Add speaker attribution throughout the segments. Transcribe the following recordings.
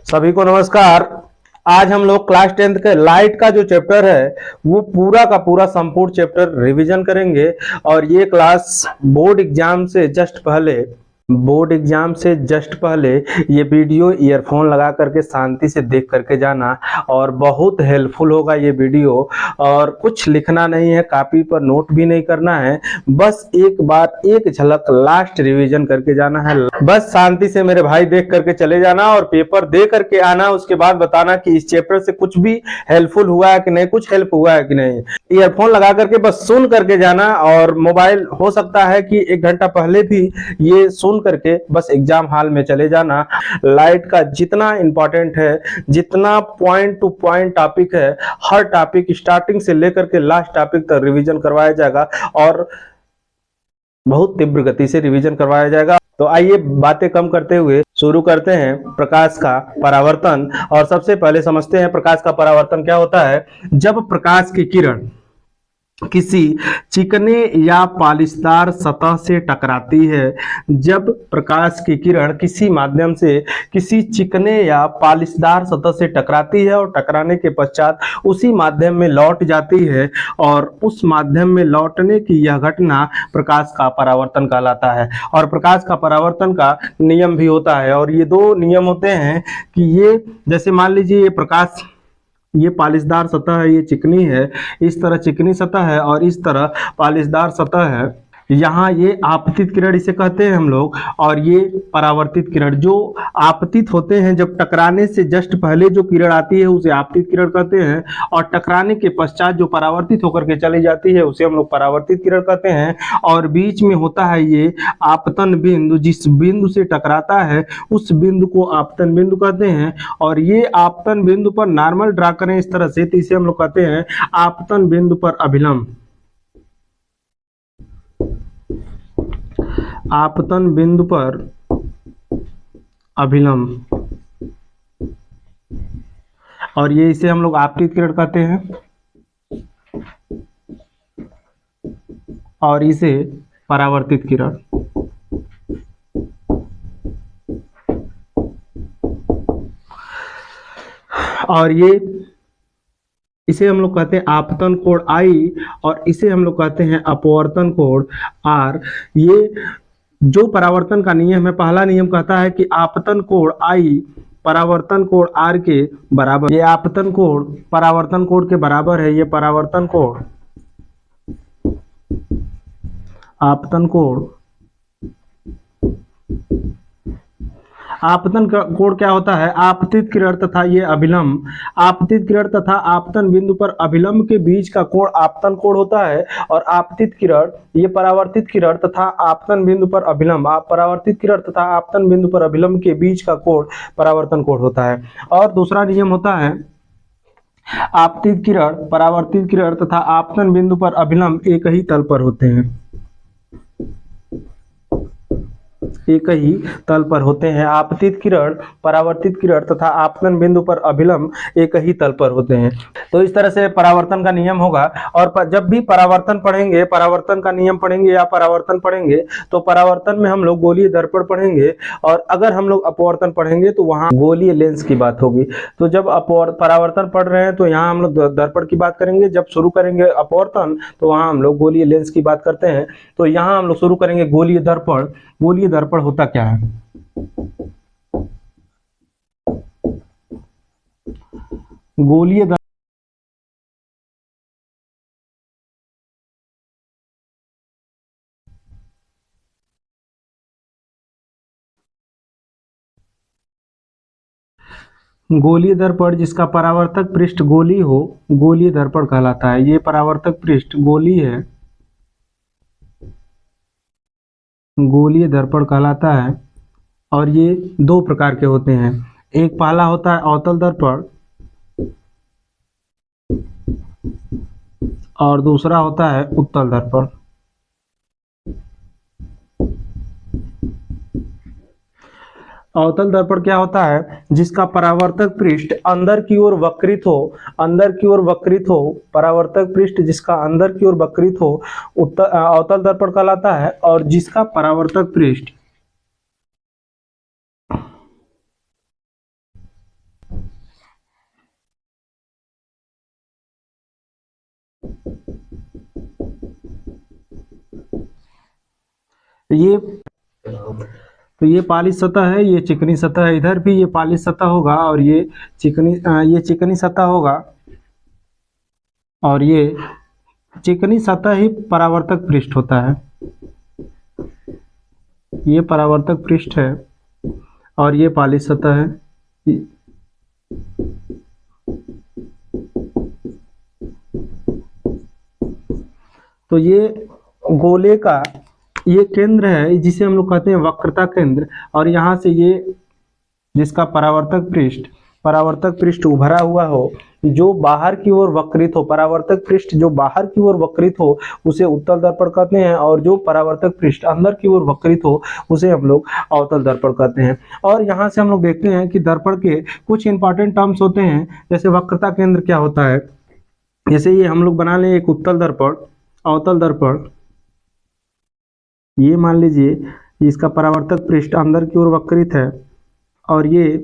Speaker 1: सभी को नमस्कार। आज हम लोग क्लास 10th के लाइट का जो चैप्टर है वो पूरा का पूरा संपूर्ण चैप्टर रिवीजन करेंगे। और ये क्लास बोर्ड एग्जाम से जस्ट पहले ये वीडियो ईयरफोन लगा करके शांति से देख करके जाना और बहुत हेल्पफुल होगा ये वीडियो। और कुछ लिखना नहीं है, कॉपी पर नोट भी नहीं करना है, बस एक बार एक झलक लास्ट रिवीजन करके जाना है। बस शांति से मेरे भाई देख करके चले जाना और पेपर दे करके आना। उसके बाद बताना कि इस चैप्टर से कुछ भी हेल्पफुल हुआ है कि नहीं, कुछ हेल्प हुआ है कि नहीं। ईयरफोन लगा करके बस सुन करके जाना। और मोबाइल हो सकता है कि 1 घंटा पहले भी ये सुन करके बस एग्जाम हॉल में चले जाना। लाइट का जितना इंपॉर्टेंट है, जितना पॉइंट टू पॉइंट टॉपिक है, हर टॉपिक स्टार्टिंग से लेकर के लास्ट टॉपिक तक रिवीजन करवाया जाएगा और बहुत तीव्र गति से रिवीजन करवाया जाएगा। तो आइए बातें कम करते हुए शुरू करते हैं प्रकाश का परावर्तन। और सबसे पहले समझते हैं प्रकाश का परावर्तन क्या होता है। जब प्रकाश की किरण किसी चिकने या पॉलिशदार सतह से टकराती है, जब प्रकाश की किरण किसी माध्यम से किसी चिकने या पॉलिशदार सतह से टकराती है और टकराने के पश्चात उसी माध्यम में लौट जाती है, और उस माध्यम में लौटने की यह घटना प्रकाश का परावर्तन कहलाता है। और प्रकाश का परावर्तन का नियम भी होता है, और ये 2 नियम होते हैं कि ये जैसे मान लीजिए ये पॉलिशदार सतह है, ये चिकनी है, इस तरह चिकनी सतह है और इस तरह पॉलिशदार सतह है। यहाँ ये आपतित किरण इसे कहते हैं हम लोग, और ये परावर्तित किरण। जो आपतित होते हैं, जब टकराने से जस्ट पहले जो किरण आती है उसे आपतित किरण कहते हैं, और टकराने के पश्चात जो परावर्तित होकर के चली जाती है उसे हम लोग परावर्तित किरण कहते हैं। और बीच में होता है ये आपतन बिंदु, जिस बिंदु से टकराता है उस बिंदु को आपतन बिंदु कहते हैं। और ये आपतन बिंदु पर नॉर्मल ड्रा करें इस तरह से, तो इसे हम लोग कहते हैं आपतन बिंदु पर अभिलंब। आपतन बिंदु पर अभिलंब, और ये इसे हम लोग आपतित किरण कहते हैं, और इसे परावर्तित किरण। और इसे हम लोग कहते हैं आपतन कोण I, और इसे हम लोग कहते हैं अपवर्तन कोण R। ये जो परावर्तन का नियम है, पहला नियम कहता है कि आपतन कोण I परावर्तन कोण R के बराबर। ये आपतन कोण परावर्तन कोण के बराबर है। ये परावर्तन कोण, आपतन कोण, आपतन कोण क्या होता है, आपतित किरण तथा ये अभिलंब। आपतित किरण तथा आपतन बिंदु पर अभिलंब के बीच का कोण आपतन कोण होता है। और आपतित किरण, ये परावर्तित किरण तथा आपतन बिंदु पर अभिलंब, परावर्तित किरण तथा आपतन बिंदु पर अभिलंब के बीच का कोण परावर्तन कोण होता है। और दूसरा नियम होता है आपतित किरण, परावर्तित किरण तथा आपतन बिंदु पर अभिलंब एक ही तल पर होते हैं। एक ही तल पर होते हैं। आपतित किरण, परावर्तित किरण तथा आपतन बिंदु पर अभिलंब एक ही तल पर होते हैं। तो इस तरह से परावर्तन का नियम होगा। और जब भी परावर्तन पढ़ेंगे, परावर्तन का नियम पढ़ेंगे या परावर्तन पढ़ेंगे, तो परावर्तन में हम लोग गोलीय दर्पण पढ़ेंगे, और अगर हम लोग अपवर्तन पढ़ेंगे तो वहां गोलीय लेंस की बात होगी। तो जब परावर्तन पढ़ रहे हैं तो यहाँ हम लोग दर्पण की बात करेंगे, जब शुरू करेंगे अपवर्तन तो वहां हम लोग गोलीय लेंस की बात करते हैं। तो यहाँ हम लोग शुरू करेंगे गोलीय दर्पण। गोलीय दर्पण होता क्या है? गोलीय गोलीय दर्पण जिसका परावर्तक पृष्ठ गोली हो, गोलीय दर्पण कहलाता है। ये परावर्तक पृष्ठ गोली है, गोलीय दर्पण कहलाता है। और ये 2 प्रकार के होते हैं। एक पहला होता है अवतल दर्पण, और दूसरा होता है उत्तल दर्पण। अवतल दर्पण क्या होता है? जिसका परावर्तक पृष्ठ अंदर की ओर वक्रित हो, अंदर की ओर वक्रित हो, परावर्तक पृष्ठ जिसका अंदर की ओर वक्रित हो, अवतल दर्पण कहलाता है। और जिसका परावर्तक पृष्ठ ये तो ये पालिश सतह है, ये चिकनी सतह है। इधर भी ये पालिश सतह होगा और ये चिकनी सतह होगा, और ये चिकनी सतह ही परावर्तक पृष्ठ होता है। ये परावर्तक पृष्ठ है और ये पालिश सतह है। तो ये गोले का ये केंद्र है जिसे हम लोग कहते हैं वक्रता केंद्र, और यहाँ से ये जिसका परावर्तक पृष्ठ उभरा हुआ हो, जो बाहर की ओर वक्रित हो, परावर्तक पृष्ठ जो बाहर की ओर वक्रित हो उसे उत्तल दर्पण कहते हैं, और जो परावर्तक पृष्ठ अंदर की ओर वक्रित हो उसे हम लोग अवतल दर्पण कहते हैं। और यहाँ से हम लोग देखते हैं कि दर्पण के कुछ इंपॉर्टेंट टर्म्स होते हैं, जैसे वक्रता केंद्र क्या होता है। जैसे ये हम लोग बना लें एक उत्तल दर्पण, अवतल दर्पण, ये मान लीजिए इसका परावर्तक पृष्ठ अंदर की ओर वक्रित है, और ये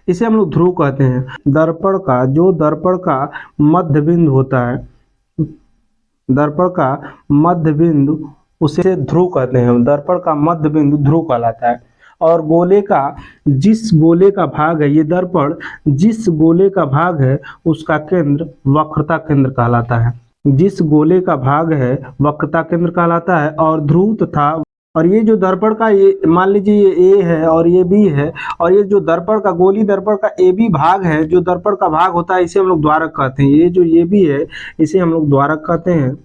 Speaker 1: इसे हम लोग ध्रुव कहते हैं। दर्पण का मध्य बिंदु होता है, दर्पण का मध्य बिंदु उसे ध्रुव कहते हैं। दर्पण का मध्य बिंदु ध्रुव कहलाता है। और गोले का जिस गोले का भाग है, ये दर्पण जिस गोले का भाग है उसका केंद्र वक्रता केंद्र कहलाता है। जिस गोले का भाग है वक्रता केंद्र कहलाता है। और ध्रुव तथा, और ये जो दर्पण का ये मान लीजिए ये ए है और ये बी है, और ये जो दर्पण का गोली दर्पण का ए बी भाग है, जो दर्पण का भाग होता है, इसे हम लोग द्वारक कहते हैं। ये जो ये बी है इसे हम लोग द्वारक कहते हैं,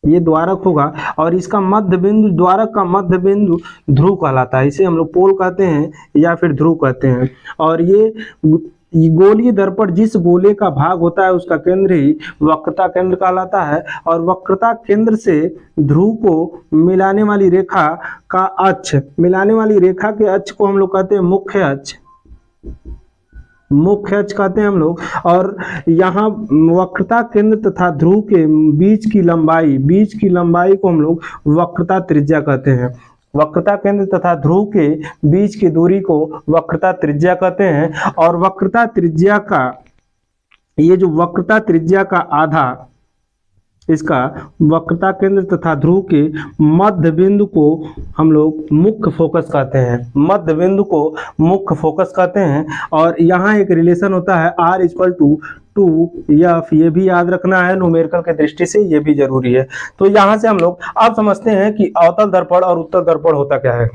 Speaker 1: ये द्वारक होगा। और इसका मध्य बिंदु, द्वारक का मध्य बिंदु ध्रुव कहलाता है, इसे हम लोग पोल कहते हैं या फिर ध्रुव कहते हैं। और ये गोलीय दर्पण जिस गोले का भाग होता है उसका केंद्र ही वक्रता केंद्र कहलाता है। और वक्रता केंद्र से ध्रुव को मिलाने वाली रेखा का अक्ष, मिलाने वाली रेखा के अक्ष को हम लोग कहते हैं मुख्य अक्ष, मुख्य अक्ष कहते हैं हम लोग। और यहाँ वक्रता केंद्र तथा ध्रुव के बीच की लंबाई को हम लोग वक्रता त्रिज्या कहते हैं। वक्रता केंद्र तथा ध्रुव के बीच की दूरी को वक्रता त्रिज्या कहते हैं। और वक्रता त्रिज्या का, ये जो वक्रता त्रिज्या का आधा, इसका वक्रता केंद्र तथा ध्रुव के मध्य बिंदु को हम लोग मुख्य फोकस कहते हैं, मध्य बिंदु को मुख्य फोकस कहते हैं। और यहाँ एक रिलेशन होता है R=2F, ये भी याद रखना है, न्यूमेरिकल के दृष्टि से ये भी जरूरी है। तो यहाँ से हम लोग अब समझते हैं कि अवतल दर्पण और उत्तल दर्पण होता क्या है।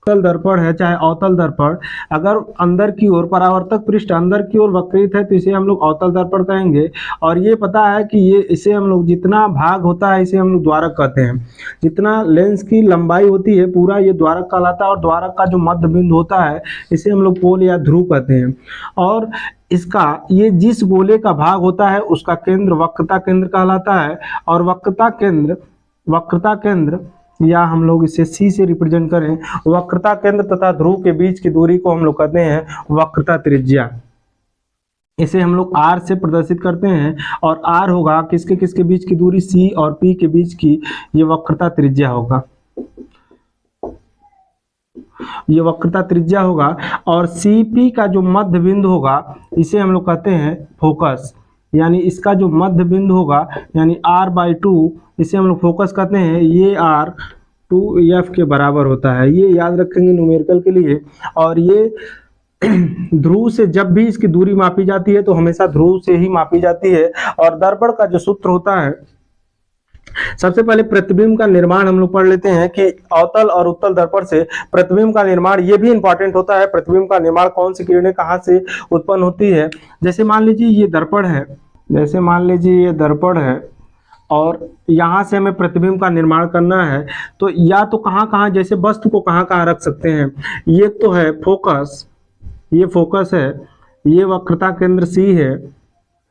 Speaker 1: उत्तल दर्पण है चाहे अवतल दर्पण, अगर अंदर की ओर परावर्तक पृष्ठ अंदर की ओर वक्रित है तो इसे हम लोग अवतल दर्पण कहेंगे। और ये पता है कि ये इसे हम लोग जितना भाग होता है इसे हम लोग द्वारक कहते हैं, जितना लेंस की लंबाई होती है पूरा ये द्वारक कहलाता है। और द्वारक का जो मध्य बिंदु होता है इसे हम लोग पोल या ध्रुव कहते हैं। और इसका ये जिस गोले का भाग होता है उसका केंद्र वक्रता केंद्र कहलाता है। और वक्रता केंद्र या हम लोग इसे C से रिप्रेजेंट करें, वक्रता केंद्र तथा ध्रुव के बीच की दूरी को हम लोग कहते हैं वक्रता त्रिज्या। इसे हम लोग R से प्रदर्शित करते हैं। और R होगा किसके किसके बीच की दूरी, C और P के बीच की, ये वक्रता त्रिज्या होगा, ये वक्रता त्रिज्या होगा। और CP का जो मध्य बिंदु होगा इसे हम लोग कहते हैं फोकस, यानी इसका जो मध्य बिंदु होगा यानी R/2 इसे हम लोग फोकस कहते हैं। ये R/2F के बराबर होता है, ये याद रखेंगे न्यूमेरिकल के लिए। और ये ध्रुव से जब भी इसकी दूरी मापी जाती है तो हमेशा ध्रुव से ही मापी जाती है। और दर्पण का जो सूत्र होता है, सबसे पहले प्रतिबिंब का निर्माण हम लोग पढ़ लेते हैं कि अवतल और उत्तल दर्पण से प्रतिबिंब का निर्माण, ये भी इंपॉर्टेंट होता है। प्रतिबिंब का निर्माण कौन सी किरणें कहाँ से उत्पन्न होती है। जैसे मान लीजिए ये दर्पण है, जैसे मान लीजिए ये दर्पण है और यहाँ से हमें प्रतिबिंब का निर्माण करना है, तो या तो कहाँ कहाँ, जैसे वस्तु को कहाँ कहाँ रख सकते हैं। ये तो है फोकस, ये फोकस है, ये वक्रता केंद्र C है,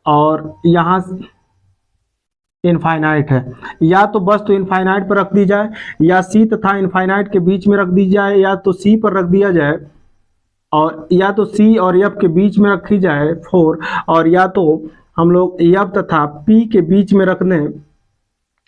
Speaker 1: और यहाँ इनफाइनाइट है। या तो वस्तु इनफाइनाइट पर रख दी जाए, या C तथा इनफाइनाइट के बीच में रख दी जाए, या तो C पर रख दिया जाए, और या तो C और F के बीच में रखी जाए 4, और या तो हम लोग F तथा P के बीच में रख दें,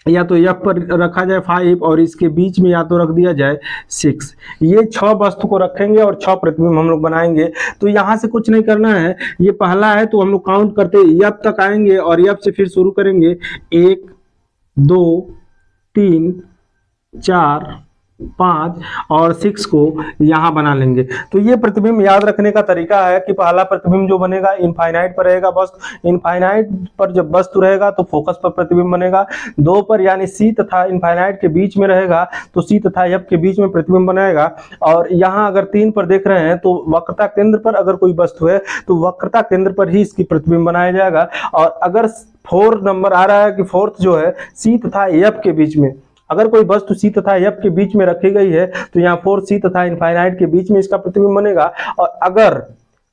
Speaker 1: या तो F पर रखा जाए 5 और इसके बीच में या तो रख दिया जाए 6। ये 6 वस्तु को रखेंगे और 6 प्रतिबिंब हम लोग बनाएंगे। तो यहाँ से कुछ नहीं करना है, ये पहला है तो हम लोग काउंट करते F तक आएंगे और F से फिर शुरू करेंगे 1 2, 3, 4, 5 और 6 को यहाँ बना लेंगे। तो ये प्रतिबिंब याद रखने का तरीका है कि पहला प्रतिबिंब जो बनेगा इनफाइनाइट पर रहेगा वस्तु, इनफाइनाइट पर जब वस्तु रहेगा तो फोकस पर प्रतिबिंब बनेगा। 2 पर यानी सी तथा इनफाइनाइट के बीच में रहेगा तो सी तथा एफ के बीच में प्रतिबिंब बनाएगा। और यहाँ अगर 3 पर देख रहे हैं तो वक्रता केंद्र पर अगर कोई वस्तु है तो वक्रता केंद्र पर ही इसकी प्रतिबिंब बनाया जाएगा। और अगर 4 नंबर आ रहा है कि फोर्थ जो है सी तथा एफ के बीच में, अगर कोई वस्तु सी तथा एफ के बीच में रखी गई है तो यहाँ 4 सी तथा इनफाइनाइट के बीच में इसका प्रतिबिंब बनेगा। और अगर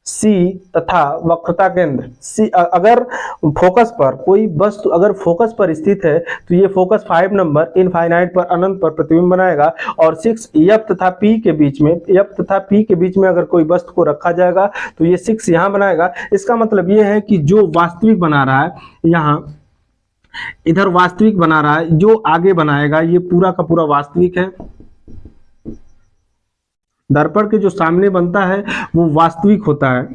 Speaker 1: सी तथा वक्रता केंद्र सी अगर फोकस पर कोई वस्तु अगर फोकस पर स्थित है तो ये फोकस 5 नंबर इनफाइनाइट पर अनंत पर प्रतिबिंब बनाएगा। और 6 एफ तथा पी के बीच में, एफ तथा पी के बीच में अगर कोई वस्तु को रखा जाएगा तो ये 6 यहाँ बनाएगा। इसका मतलब ये है कि जो वास्तविक बना रहा है यहाँ इधर वास्तविक बना रहा है, जो आगे बनाएगा ये पूरा का पूरा वास्तविक है। दर्पण के जो सामने बनता है वो वास्तविक होता है,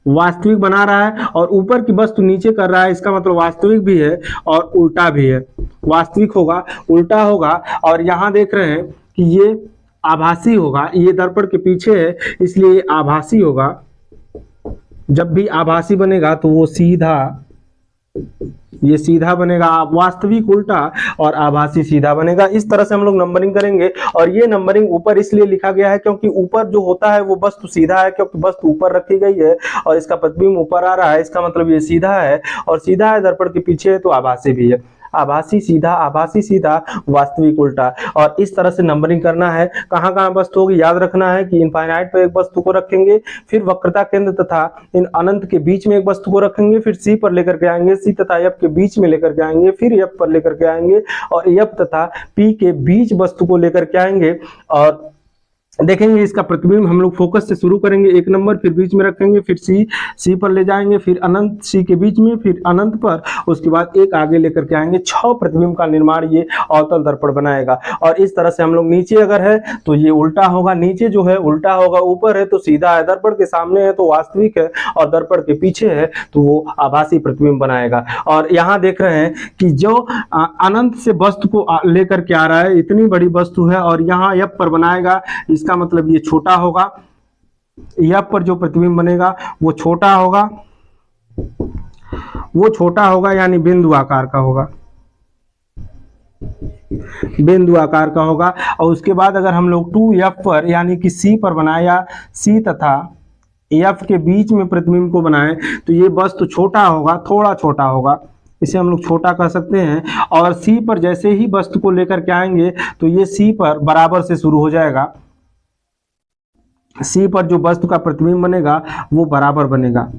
Speaker 1: वास्तविक बना रहा है। और ऊपर की वस्तु नीचे कर रहा है, इसका मतलब वास्तविक भी है और उल्टा भी है। वास्तविक होगा, उल्टा होगा। और यहाँ देख रहे हैं कि ये आभासी होगा, ये दर्पण के पीछे है इसलिए ये आभासी होगा। जब भी आभासी बनेगा तो वो सीधा, ये सीधा बनेगा, वास्तविक उल्टा और आभासी सीधा बनेगा। इस तरह से हम लोग नंबरिंग करेंगे। और ये नंबरिंग ऊपर इसलिए लिखा गया है क्योंकि ऊपर जो होता है वो वस्तु सीधा है, क्योंकि वस्तु ऊपर रखी गई है और इसका प्रतिबिंब ऊपर आ रहा है, इसका मतलब ये सीधा है। और सीधा है दर्पण के पीछे है तो आभासी भी है। आभासी सीधा, वास्तविक उल्टा। और इस तरह से नंबरिंग करना है। कहाँ कहाँ वस्तु होगी याद रखना है कि इनफाइनाइट पर एक वस्तु को रखेंगे, फिर वक्रता केंद्र तथा इन अनंत के बीच में एक वस्तु को रखेंगे, फिर सी पर लेकर के आएंगे, सी तथा एफ के बीच में लेकर के आएंगे, फिर एफ पर लेकर के आएंगे और एफ तथा पी के बीच वस्तु को लेकर के आएंगे। और देखेंगे इसका प्रतिबिंब हम लोग फोकस से शुरू करेंगे 1 नंबर, फिर बीच में रखेंगे, फिर सी पर ले जाएंगे, फिर अनंत सी के बीच में, फिर अनंत पर, उसके बाद एक आगे लेकर के आएंगे। 6 प्रतिबिंब का निर्माण ये अवतल दर्पण बनाएगा। और इस तरह से हम लोग नीचे अगर है तो ये उल्टा होगा, नीचे जो है उल्टा होगा, ऊपर है तो सीधा है, दर्पण के सामने है तो वास्तविक है और दर्पण के पीछे है तो वो आभासी प्रतिबिंब बनाएगा। और यहाँ देख रहे हैं कि जो अनंत से वस्तु को लेकर के आ रहा है, इतनी बड़ी वस्तु है और यहाँ एफ पर बनाएगा, इसका मतलब ये छोटा होगा। एफ पर जो प्रतिबिंब बनेगा वो छोटा होगा, वो छोटा होगा यानी बिंदु आकार का होगा, बिंदु आकार का होगा। और उसके बाद अगर हम लोग 2F पर यानी कि सी पर बनाए या सी तथा एफ के बीच में प्रतिबिंब को बनाए तो ये वस्तु छोटा होगा, थोड़ा छोटा होगा, इसे हम लोग छोटा कह सकते हैं। और सी पर जैसे ही वस्तु को लेकर के आएंगे तो ये सी पर बराबर से शुरू हो जाएगा। सी पर जो वस्तु का प्रतिबिंब बनेगा वो बराबर बनेगा,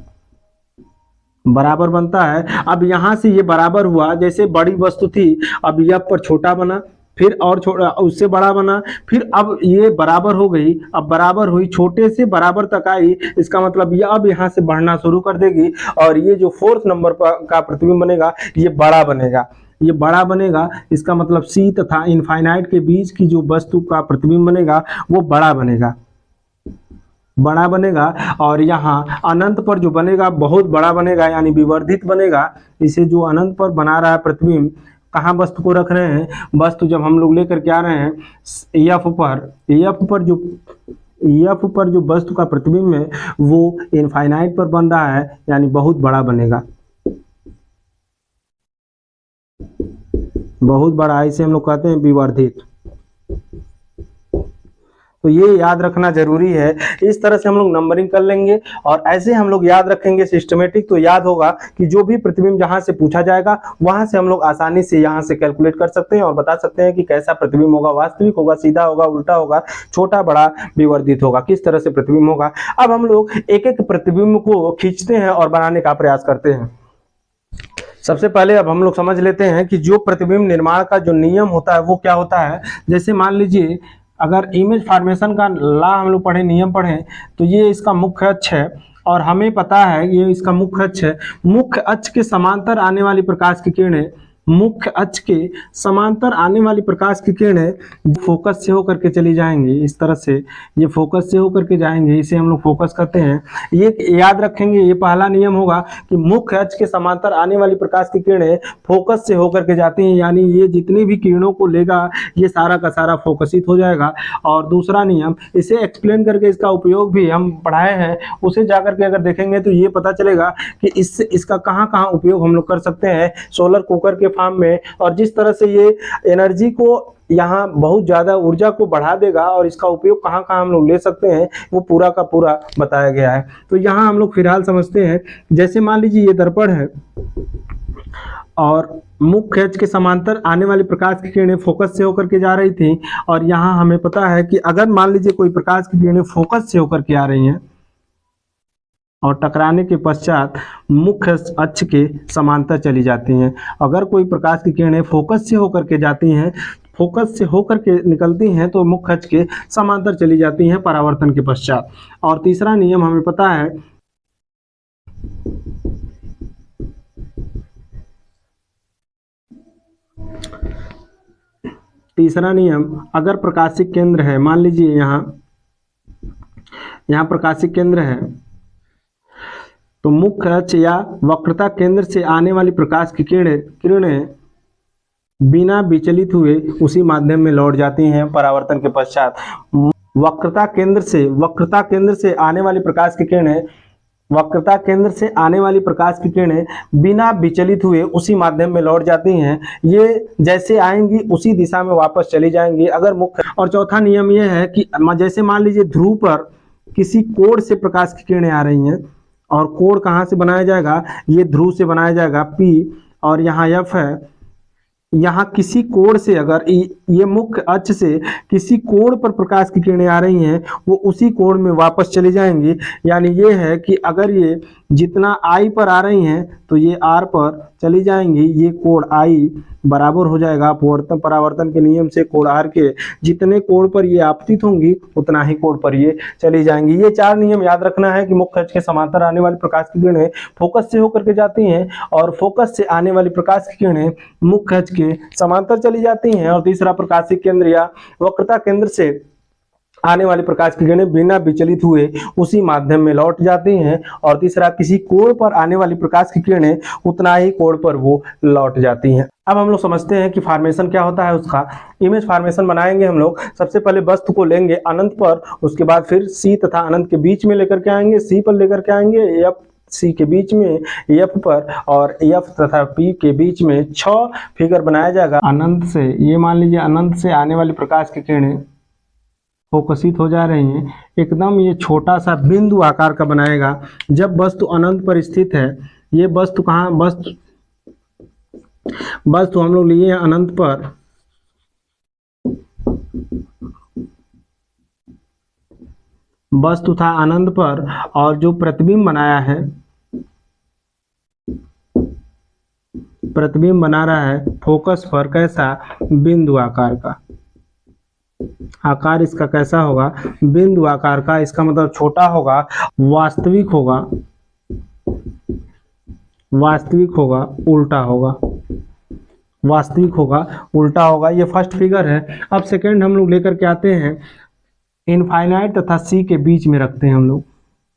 Speaker 1: बराबर बनता है। अब यहां से ये बराबर हुआ, जैसे बड़ी वस्तु थी अब एफ पर छोटा बना, फिर और छोटा, उससे बड़ा बना, फिर अब ये बराबर हो गई, अब बराबर हुई, छोटे से बराबर तक आई, इसका मतलब ये अब यहाँ से बढ़ना शुरू कर देगी। और ये जो 4th नंबर का प्रतिबिंब बनेगा ये बड़ा बनेगा, ये बड़ा बनेगा। इसका मतलब सी तथा इनफाइनाइट के बीच की जो वस्तु का प्रतिबिंब बनेगा वो बड़ा बनेगा, बड़ा बनेगा। और यहाँ अनंत पर जो बनेगा बहुत बड़ा बनेगा यानी विवर्धित बनेगा। इसे जो अनंत पर बना रहा है प्रतिबिंब, कहाँ वस्तु को रख रहे हैं, वस्तु जब हम लोग लेकर के आ रहे हैं एफ पर, एफ पर जो वस्तु का प्रतिबिंब है वो इनफाइनाइट पर बन रहा है यानी बहुत बड़ा बनेगा, बहुत बड़ा, इसे हम लोग कहते हैं विवर्धित। तो ये याद रखना जरूरी है। इस तरह से हम लोग नंबरिंग कर लेंगे और ऐसे हम लोग याद रखेंगे सिस्टमेटिक, तो याद होगा कि जो भी प्रतिबिंब जहां से पूछा जाएगा वहां से हम लोग आसानी से यहां से कैलकुलेट कर सकते हैं और बता सकते हैं कि कैसा प्रतिबिंब होगा, वास्तविक होगा, सीधा होगा, उल्टा होगा, छोटा बड़ा, विवर्धित होगा, किस तरह से प्रतिबिंब होगा। अब हम लोग एक एक प्रतिबिंब को खींचते हैं और बनाने का प्रयास करते हैं। सबसे पहले अब हम लोग समझ लेते हैं कि जो प्रतिबिंब निर्माण का जो नियम होता है वो क्या होता है। जैसे मान लीजिए अगर इमेज फॉर्मेशन का लॉ हम लोग पढ़े, नियम पढ़े, तो ये इसका मुख्य अक्ष है और हमें पता है ये इसका मुख्य अक्ष है। मुख्य अक्ष के समांतर आने वाली प्रकाश की किरणें मुख्य अक्ष के समांतर आने वाली प्रकाश की किरणें फोकस से होकर के चली जाएंगी। इस तरह से ये फोकस से होकर के जाएंगे, इसे हम लोग फोकस कहते हैं। ये याद रखेंगे, ये पहला नियम होगा कि मुख्य अक्ष के समांतर आने वाली प्रकाश की किरणें फोकस से होकर के जाती हैं, यानी ये जितनी भी किरणों को लेगा ये सारा का सारा फोकसित हो जाएगा। और दूसरा नियम, इसे एक्सप्लेन करके इसका उपयोग भी हम पढ़ाए हैं, उसे जाकर के अगर देखेंगे तो ये पता चलेगा कि इसका कहाँ कहाँ उपयोग हम लोग कर सकते हैं सोलर कुकर के फॉर्म में, और जिस तरह से ये एनर्जी को यहाँ बहुत ज़्यादा ऊर्जा को बढ़ा देगा और इसका उपयोग कहाँ कहाँ हम लोग ले सकते हैं वो पूरा का पूरा बताया गया है। तो यहाँ हम लोग फिलहाल समझते हैं, जैसे मान लीजिए ये दर्पण है और मुख्य अक्ष के समांतर आने वाली प्रकाश की किरणें फोकस से होकर के जा रही थी, और यहाँ हमें पता है कि अगर मान लीजिए कोई प्रकाश की किरणें फोकस से होकर के आ रही हैं और टकराने के पश्चात मुख्य अक्ष के समांतर चली जाती हैं। अगर कोई प्रकाश की किरणें फोकस से होकर के जाती हैं, फोकस से होकर के निकलती हैं तो मुख्य अक्ष के समांतर चली जाती हैं परावर्तन के पश्चात। और तीसरा नियम हमें पता है, तीसरा नियम, अगर प्रकाशिक केंद्र है, मान लीजिए यहाँ प्रकाशिक केंद्र है, तो मुख्य अक्ष या वक्रता केंद्र से आने वाली प्रकाश की किरणें बिना विचलित हुए उसी माध्यम में लौट जाती हैं परावर्तन के पश्चात। वक्रता केंद्र से आने वाली प्रकाश की किरणें बिना विचलित हुए उसी माध्यम में लौट जाती हैं। ये जैसे आएंगी उसी दिशा में वापस चली जाएंगी अगर मुख्य। और चौथा नियम ये है कि जैसे मान लीजिए ध्रुव पर किसी कोण से प्रकाश की किरणें आ रही हैं, और कोण कहाँ से बनाया जाएगा, ये ध्रुव से बनाया जाएगा P, और यहाँ F है। यहाँ किसी कोण से अगर ये मुख्य अक्ष से किसी कोण पर प्रकाश की किरणें आ रही हैं, वो उसी कोण में वापस चली जाएंगी। यानी ये है कि अगर ये जितना I पर आ रही हैं तो ये R पर चली जाएंगी। ये कोण I बराबर हो जाएगा परावर्तन के नियम से कोण R के, जितने कोण पर ये आपतित होंगी उतना ही कोण पर ये चली जाएंगी। ये चार नियम याद रखना है कि मुख्य अक्ष के समांतर आने वाली प्रकाश की किरणें फोकस से होकर के जाती हैं, और फोकस से आने वाली प्रकाश की किरणें मुख्य अक्ष के समांतर चली जाती हैं। और तीसरा, प्रकाशिक केंद्र या वक्रता केंद्र से आने वाली प्रकाश की किरणें बिना विचलित हुए उसी माध्यम में लौट जाती हैं। और तीसरा, किसी कोण पर आने वाली प्रकाश की किरणें उतना ही कोण पर वो लौट जाती हैं। अब हम लोग समझते हैं कि फॉर्मेशन क्या होता है। उसका इमेज फॉर्मेशन बनाएंगे हम लोग। सबसे पहले वस्तु को लेंगे अनंत पर, उसके बाद फिर सी तथा अनंत के बीच में लेकर के आएंगे, सी पर लेकर के आएंगे, एफ सी के बीच में एफ पर, और एफ तथा पी के बीच में 6 फिगर बनाया जाएगा। अनंत से, ये मान लीजिए अनंत से आने वाली प्रकाश की किरणें फोकसित हो जा रही हैं, एकदम ये छोटा सा बिंदु आकार का बनाएगा। जब वस्तु अनंत पर स्थित है, ये वस्तु कहाँ, वस्तु हम लोग लिए हैं अनंत पर, वस्तु था अनंत पर, और जो प्रतिबिंब बनाया है, प्रतिबिंब बना रहा है फोकस पर, कैसा, बिंदु आकार का। आकार इसका कैसा होगा, बिंदु आकार का। इसका मतलब छोटा होगा, वास्तविक होगा, उल्टा होगा, वास्तविक होगा, उल्टा होगा। ये फर्स्ट फिगर है। अब सेकंड हम लोग लेकर के आते हैं, इनफाइनाइट तथा सी के बीच में रखते हैं हम लोग।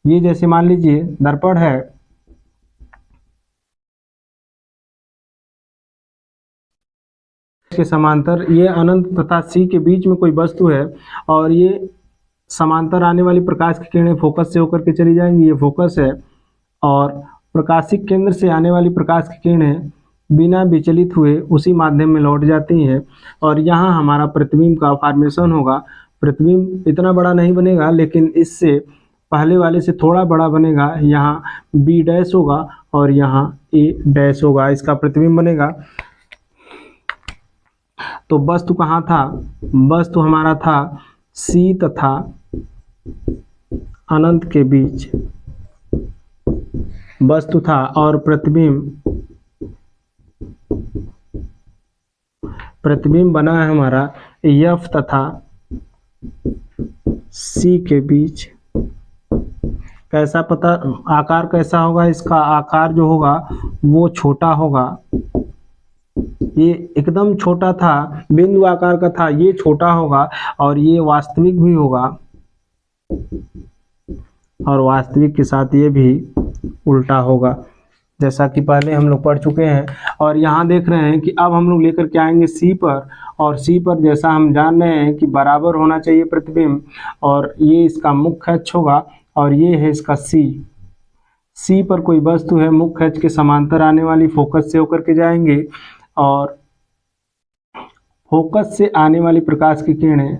Speaker 1: ये जैसे मान लीजिए दर्पण है, के समांतर ये अनंत तथा सी के बीच में कोई वस्तु है, और ये समांतर आने वाली प्रकाश की किरणें फोकस से होकर के चली जाएंगी। ये फोकस है, और प्रकाशिक केंद्र से आने वाली प्रकाश की किरणें बिना विचलित हुए उसी माध्यम में लौट जाती हैं। और यहाँ हमारा प्रतिबिंब का फॉर्मेशन होगा। प्रतिबिंब इतना बड़ा नहीं बनेगा, लेकिन इससे पहले वाले से थोड़ा बड़ा बनेगा। यहाँ बी डैश होगा और यहाँ ए डैश होगा, इसका प्रतिबिंब बनेगा। तो वस्तु कहाँ था, वस्तु हमारा था सी तथा अनंत के बीच वस्तु था, और प्रतिबिंब बना है हमारा एफ तथा सी के बीच। कैसा पता, आकार कैसा होगा, इसका आकार जो होगा वो छोटा होगा, ये एकदम छोटा था, बिंदु आकार का था, ये छोटा होगा और ये वास्तविक भी होगा और वास्तविक के साथ ये भी उल्टा होगा, जैसा कि पहले हम लोग पढ़ चुके हैं। और यहाँ देख रहे हैं कि अब हम लोग लेकर के आएंगे सी पर, और सी पर जैसा हम जान रहे हैं कि बराबर होना चाहिए प्रतिबिंब, और ये इसका मुख्य अक्ष होगा और ये है इसका सी। सी पर कोई वस्तु है, मुख्य अक्ष के समांतर आने वाली, फोकस से होकर के जाएंगे और फोकस से आने वाली प्रकाश की किरणें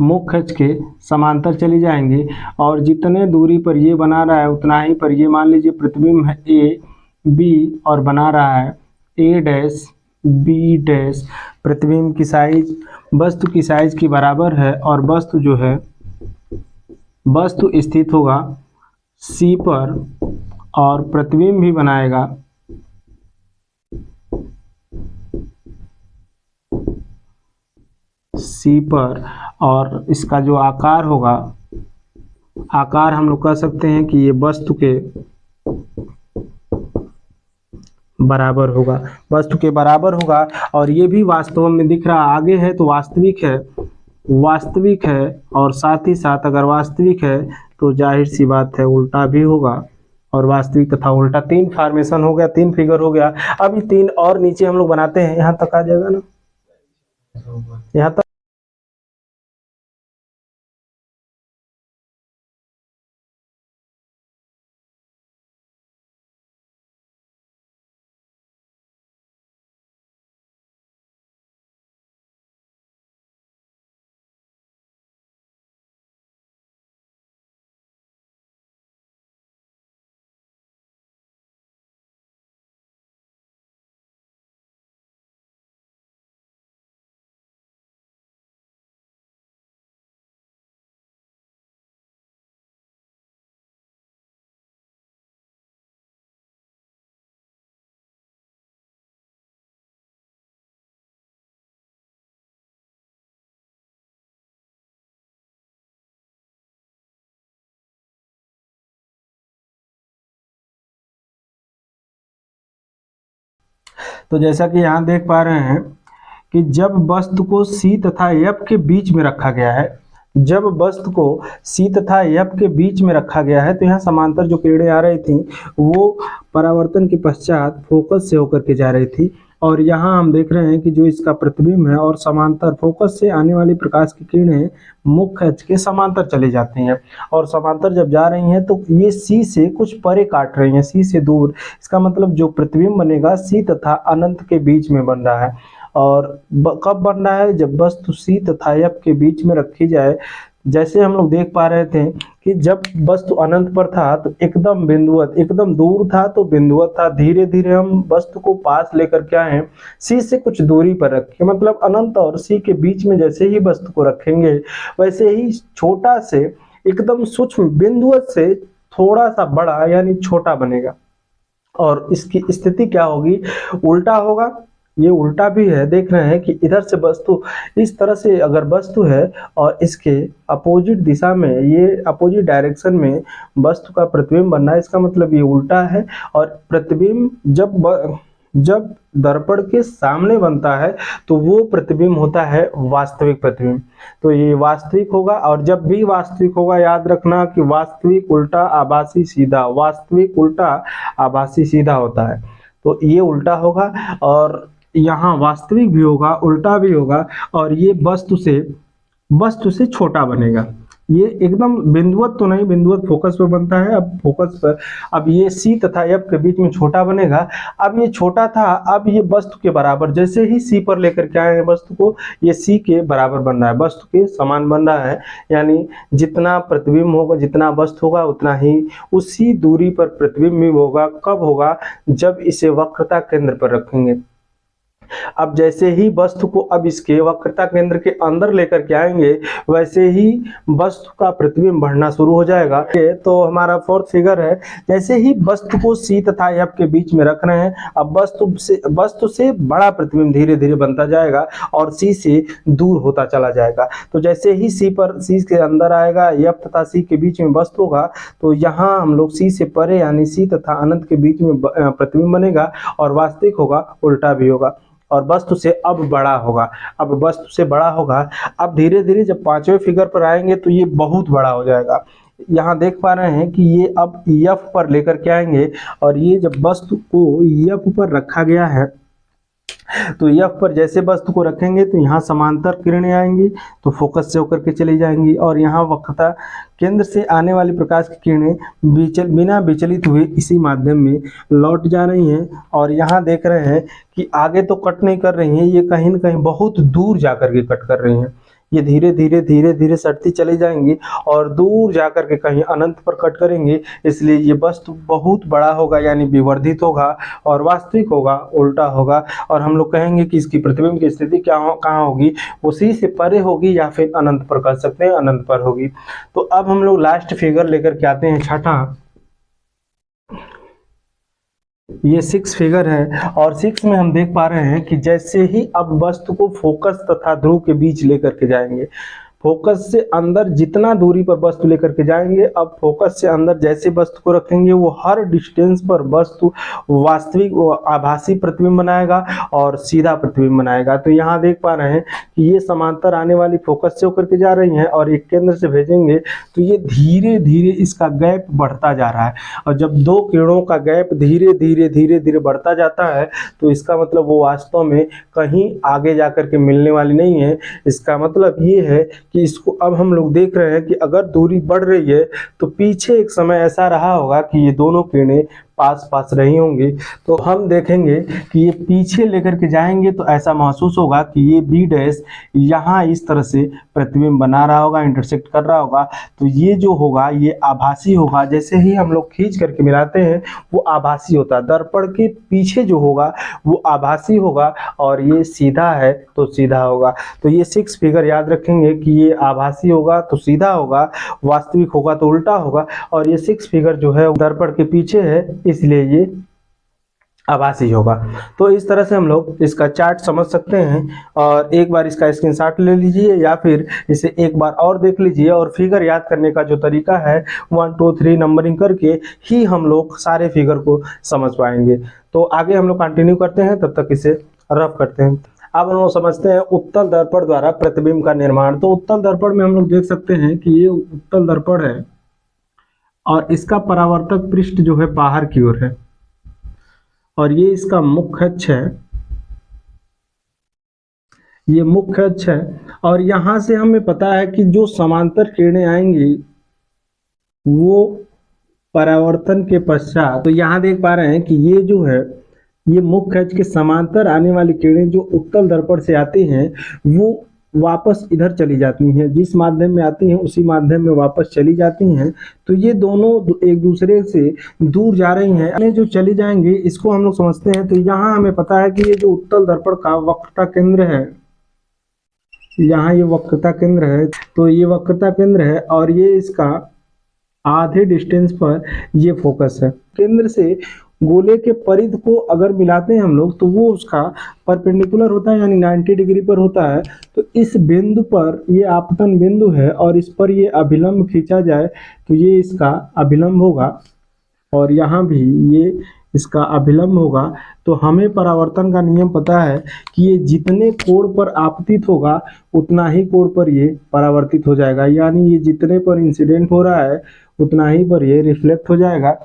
Speaker 1: मुख्य अक्ष के समांतर चली जाएंगी और जितने दूरी पर ये बना रहा है उतना ही पर ये मान लीजिए प्रतिबिंब है ए बी और बना रहा है ए डैश बी डैश। प्रतिबिंब की साइज वस्तु की साइज के बराबर है और वस्तु जो है वस्तु स्थित होगा सी पर और प्रतिबिंब भी बनाएगा सी पर, और इसका जो आकार होगा, आकार हम लोग कह सकते हैं कि ये वस्तु के बराबर होगा, वस्तु के बराबर होगा। और ये भी वास्तव में दिख रहा आगे है तो वास्तविक है, वास्तविक है, और साथ ही साथ अगर वास्तविक है तो जाहिर सी बात है उल्टा भी होगा, और वास्तविक तथा उल्टा। 3 फॉर्मेशन हो गया, 3 फिगर हो गया। अब ये 3 और नीचे हम लोग बनाते हैं, यहाँ तक आ जाएगा ना, यहाँ तक। तो जैसा कि यहाँ देख पा रहे हैं कि जब वस्तु को सी तथा एफ के बीच में रखा गया है, जब वस्तु को सी तथा एफ के बीच में रखा गया है तो यहाँ समांतर जो किरणें आ रही थी वो परावर्तन के पश्चात फोकस से होकर के जा रही थी, और यहाँ हम देख रहे हैं कि जो इसका प्रतिबिंब है और समांतर फोकस से आने वाली प्रकाश की किरणें मुख्य अक्ष के समांतर चली जाती हैं, और समांतर जब जा रही हैं तो ये सी से कुछ परे काट रही हैं, सी से दूर। इसका मतलब जो प्रतिबिंब बनेगा सी तथा अनंत के बीच में बन रहा है। और कब बन रहा है? जब वस्तु सी तथा एफ के बीच में रखी जाए। जैसे हम लोग देख पा रहे थे कि जब वस्तु अनंत पर था तो एकदम बिंदुवत, एकदम दूर था तो बिंदुवत था। धीरे धीरे हम वस्तु को पास लेकर के आए, सी से कुछ दूरी पर रखें, मतलब अनंत और सी के बीच में जैसे ही वस्तु को रखेंगे वैसे ही छोटा से एकदम सूक्ष्म बिंदुवत से थोड़ा सा बड़ा यानी छोटा बनेगा। और इसकी स्थिति क्या होगी? उल्टा होगा। ये उल्टा भी है, देख रहे हैं कि इधर से वस्तु इस तरह से अगर वस्तु है और इसके अपोजिट दिशा में, ये अपोजिट डायरेक्शन में वस्तु का प्रतिबिंब बनना है, इसका मतलब ये उल्टा है। और प्रतिबिंब जब दर्पण के सामने बनता है तो वो प्रतिबिंब होता है वास्तविक प्रतिबिंब। तो ये वास्तविक होगा, और जब भी वास्तविक होगा याद रखना कि वास्तविक उल्टा आभासी सीधा, वास्तविक उल्टा आभासी सीधा होता है। तो ये उल्टा होगा और यहाँ वास्तविक भी होगा, उल्टा भी होगा, और ये वस्तु से छोटा बनेगा। ये एकदम बिंदुवत तो नहीं, बिंदुवत फोकस पर बनता है। अब फोकस पर अब ये सी तथा एफ के बीच में छोटा बनेगा। अब ये छोटा था, अब ये वस्तु के बराबर, जैसे ही सी पर लेकर के आए हैं वस्तु को, ये सी के बराबर बन रहा है, वस्तु के समान बन रहा है। यानी जितना प्रतिबिंब होगा, जितना वस्तु होगा उतना ही उसी दूरी पर प्रतिबिंब भी होगा। कब होगा? जब इसे वक्रता केंद्र पर रखेंगे। अब जैसे ही वस्तु को अब इसके वक्रता केंद्र के अंदर लेकर के आएंगे, वैसे ही वस्तु का प्रतिबिंब बढ़ना शुरू हो जाएगा। तो हमारा फोर्थ फिगर है, जैसे ही वस्तु को C तथा F के बीच में रख रहे हैं, अब वस्तु से बड़ा प्रतिबिंब धीरे धीरे बनता जाएगा और C से दूर होता चला जाएगा। तो जैसे ही C के अंदर आएगा, F तथा C के बीच में वस्तु होगा, तो यहाँ हम लोग C से परे यानी C तथा अनंत के बीच में प्रतिबिंब बनेगा और वास्तविक होगा, उल्टा भी होगा और वस्तु से अब बड़ा होगा। अब वस्तु से बड़ा होगा, अब धीरे धीरे जब पांचवें फिगर पर आएंगे तो ये बहुत बड़ा हो जाएगा। यहाँ देख पा रहे हैं कि ये अब F पर लेकर के आएंगे और ये जब वस्तु को F पर रखा गया है, तो F पर जैसे वस्तु को रखेंगे तो यहाँ समांतर किरणें आएंगी तो फोकस से होकर के चली जाएंगी और यहाँ वक्रता केंद्र से आने वाली प्रकाश की किरणें बिना विचलित हुए इसी माध्यम में लौट जा रही हैं। और यहाँ देख रहे हैं कि आगे तो कट नहीं कर रही हैं, ये कहीं न कहीं बहुत दूर जाकर के कट कर रही हैं। ये धीरे धीरे सटती चली जाएंगी और दूर जाकर के कहीं अनंत पर कट करेंगे, इसलिए ये वस्तु बहुत बड़ा होगा यानी विवर्धित होगा और वास्तविक होगा, उल्टा होगा। और हम लोग कहेंगे कि इसकी प्रतिबिंब की स्थिति कहाँ होगी, वो C से परे होगी या फिर अनंत पर कर सकते हैं, अनंत पर होगी। तो अब हम लोग लास्ट फिगर लेकर के आते हैं, छठा। ये 6 फिगर है और 6 में हम देख पा रहे हैं कि जैसे ही अब वस्तु को फोकस तथा ध्रुव के बीच लेकर के जाएंगे, फोकस से अंदर जितना दूरी पर वस्तु लेकर के जाएंगे, अब फोकस से अंदर जैसे वस्तु को रखेंगे वो हर डिस्टेंस पर वस्तु वास्तविक आभासी प्रतिबिंब बनाएगा और सीधा प्रतिबिंब बनाएगा। तो यहाँ देख पा रहे हैं कि ये समांतर आने वाली फोकस से होकर के जा रही हैं और एक केंद्र से भेजेंगे तो ये धीरे धीरे इसका गैप बढ़ता जा रहा है। और जब दो किरणों का गैप धीरे धीरे बढ़ता जाता है तो इसका मतलब वो वास्तव में कहीं आगे जाकर के मिलने वाली नहीं है। इसका मतलब ये है कि इसको अब हम लोग देख रहे हैं कि अगर दूरी बढ़ रही है तो पीछे एक समय ऐसा रहा होगा कि ये दोनों किरणें पास पास रही होंगी। तो हम देखेंगे कि ये पीछे लेकर के जाएंगे तो ऐसा महसूस होगा कि ये बी डैश यहाँ इस तरह से प्रतिबिंब बना रहा होगा, इंटरसेक्ट कर रहा होगा। तो ये जो होगा ये आभासी होगा। जैसे ही हम लोग खींच करके मिलाते हैं वो आभासी होता है। दर्पण के पीछे जो होगा वो आभासी होगा और ये सीधा है तो सीधा होगा। तो ये 6 फिगर याद रखेंगे कि ये आभासी होगा तो सीधा होगा, वास्तविक होगा तो उल्टा होगा। और ये 6 फिगर जो है दर्पण के पीछे है इसलिए ये आभासी होगा। तो इस तरह से हम लोग इसका चार्ट समझ सकते हैं और एक बार इसका स्क्रीनशॉट ले लीजिए या फिर इसे एक बार और देख लीजिए। और फिगर याद करने का जो तरीका है 1 2 3 नंबरिंग करके ही हम लोग सारे फिगर को समझ पाएंगे। तो आगे हम लोग कंटिन्यू करते हैं, तब तक इसे रफ करते हैं। अब हम लोग समझते हैं उत्तल दर्पण द्वारा प्रतिबिंब का निर्माण। तो उत्तल दर्पण में हम लोग देख सकते हैं कि ये उत्तल दर्पण है और इसका परावर्तक पृष्ठ जो है बाहर की ओर है और ये इसका मुख्य अक्ष है, ये मुख्य अक्ष है। और यहां से हमें पता है कि जो समांतर किरणें आएंगी वो परावर्तन के पश्चात, तो यहां देख पा रहे हैं कि ये जो है ये मुख्य अक्ष के समांतर आने वाली किरणें जो उत्तल दर्पण से आती हैं वो वापस इधर चली जाती हैं, जिस माध्यम में आती हैं उसी माध्यम में वापस चली जाती हैं। तो ये दोनों एक दूसरे से दूर जा रही हैं, जो चली जाएंगी इसको हम लोग समझते हैं। तो यहाँ हमें पता है कि ये जो उत्तल दर्पण का वक्रता केंद्र है, यहाँ ये वक्रता केंद्र है, तो ये वक्रता केंद्र है और ये इसका आधे डिस्टेंस पर ये फोकस है। केंद्र से गोले के परिध को अगर मिलाते हैं हम लोग तो वो उसका परपेंडिकुलर होता है यानी 90 डिग्री पर होता है। तो इस बिंदु पर ये आपतन बिंदु है और इस पर ये अभिलंब खींचा जाए तो ये इसका अभिलंब होगा और यहाँ भी ये इसका अभिलंब होगा। तो हमें परावर्तन का नियम पता है कि ये जितने कोण पर आपतित होगा उतना ही कोण पर ये परावर्तित हो जाएगा, यानी ये जितने पर इंसिडेंट हो रहा है उतना ही पर ये रिफ्लेक्ट हो जाएगा।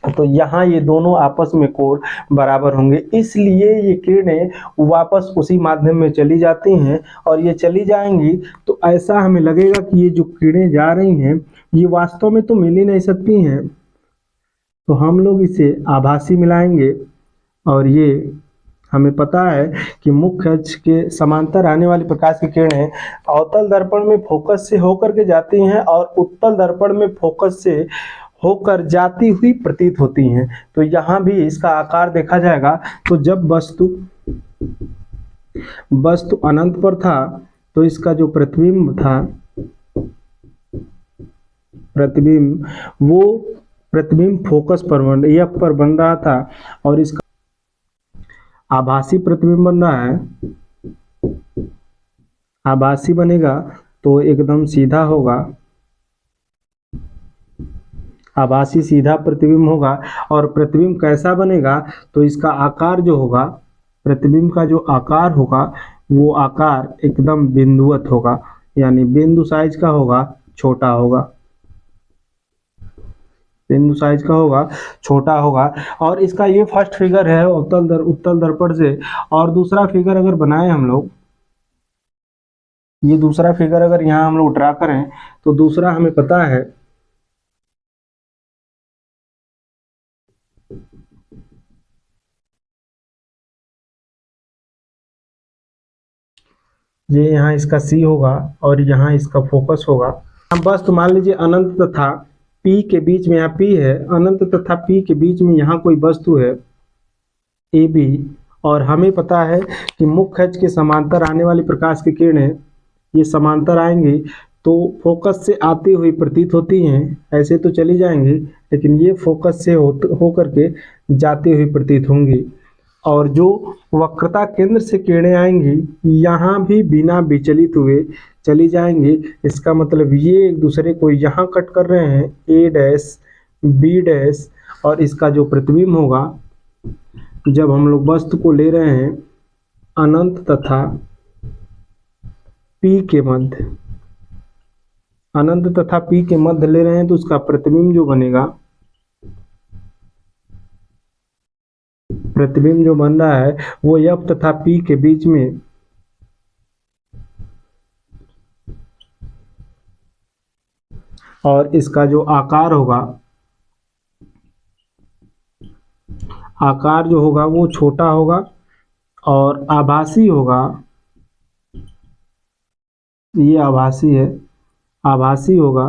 Speaker 1: तो यहाँ ये दोनों आपस में कोण बराबर होंगे, इसलिए ये किरणें वापस उसी माध्यम में चली जाती हैं और ये चली जाएंगी तो ऐसा हमें लगेगा कि ये जो किरणें जा रही हैं ये वास्तव में तो मिल ही नहीं सकती हैं। तो हम लोग इसे आभासी मिलाएंगे और ये हमें पता है कि मुख्य अक्ष के समांतर आने वाली प्रकाश की किरणें अवतल दर्पण में फोकस से होकर के जाती हैं और उत्तल दर्पण में फोकस से होकर जाती हुई प्रतीत होती हैं। तो यहाँ भी इसका आकार देखा जाएगा। तो जब वस्तु वस्तु अनंत पर था तो इसका जो प्रतिबिंब था, प्रतिबिंब, वो प्रतिबिंब फोकस पर एफ पर बन रहा था और इसका आभासी प्रतिबिंब बन रहा है। आभासी बनेगा तो एकदम सीधा होगा, आभासी सीधा प्रतिबिंब होगा। और प्रतिबिंब कैसा बनेगा, तो इसका आकार जो होगा, प्रतिबिंब का जो आकार होगा वो आकार एकदम बिंदुवत होगा, यानी बिंदु साइज का होगा, छोटा होगा, बिंदु साइज का होगा, छोटा होगा। और इसका ये फर्स्ट फिगर है उत्तल दर्पण से। और दूसरा फिगर अगर बनाए हम लोग, ये दूसरा फिगर अगर यहाँ हम लोग ड्रा करें तो दूसरा हमें पता है ये यहाँ इसका सी होगा और यहाँ इसका फोकस होगा। हम बस तो मान लीजिए अनंत तथा पी के बीच में, यहाँ पी है, अनंत तथा पी के बीच में यहाँ कोई वस्तु है ए बी, और हमें पता है कि मुख्य अक्ष के समांतर आने वाली प्रकाश की किरणें ये समांतर आएंगी तो फोकस से आती हुई प्रतीत होती हैं, ऐसे तो चली जाएंगी लेकिन ये फोकस से हो करके जाती हुई प्रतीत होंगी। और जो वक्रता केंद्र से किरणें आएंगी यहाँ भी बिना विचलित हुए चली जाएंगी। इसका मतलब ये एक दूसरे को यहाँ कट कर रहे हैं, ए डैश बी डैश, और इसका जो प्रतिबिंब होगा जब हम लोग वस्तु को ले रहे हैं अनंत तथा पी के मध्य, अनंत तथा पी के मध्य ले रहे हैं तो उसका प्रतिबिंब जो बनेगा, प्रतिबिंब जो बन रहा है वो एफ तथा पी के बीच में और इसका जो आकार होगा, आकार जो होगा वो छोटा होगा और आभासी होगा, ये आभासी है, आभासी होगा।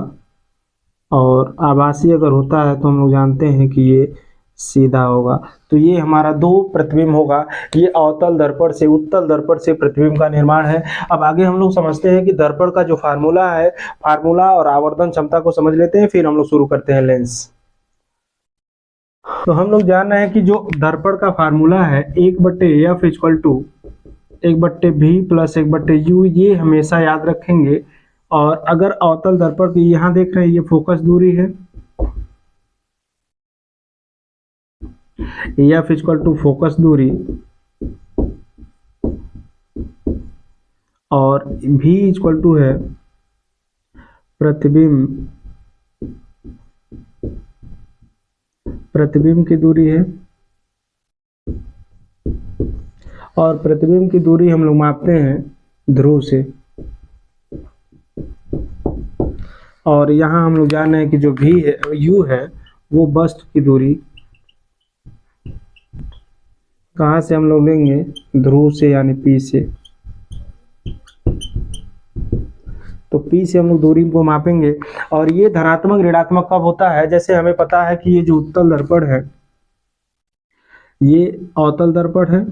Speaker 1: और आभासी अगर होता है तो हम लोग जानते हैं कि ये सीधा होगा। तो ये हमारा दो प्रतिबिंब होगा। ये अवतल दर्पण से उत्तल दर्पण से प्रतिबिंब का निर्माण है। अब आगे हम लोग समझते हैं कि दर्पण का जो फार्मूला है, फार्मूला और आवर्धन क्षमता को समझ लेते हैं, फिर हम लोग शुरू करते हैं लेंस। तो हम लोग जान रहे हैं कि जो दर्पण का फार्मूला है 1/f equal to 1/v plus 1/u, ये हमेशा याद रखेंगे। और अगर अवतल दर्पण की यहाँ देख रहे हैं ये फोकस दूरी है, एफ इक्वल टू फोकस दूरी, और v इक्वल टू है प्रतिबिंब, प्रतिबिंब की दूरी है। और प्रतिबिंब की दूरी हम लोग मापते हैं ध्रुव से। और यहाँ हम लोग जान रहे हैं कि जो v है, u है, वो वस्तु की दूरी कहाँ से हम लोग लेंगे, ध्रुव से, यानी P से। तो P से हम लोग दूरी को मापेंगे। और ये धनात्मक ऋणात्मक कब होता है, जैसे हमें पता है कि ये जो उत्तल दर्पण है ये अवतल दर्पण है,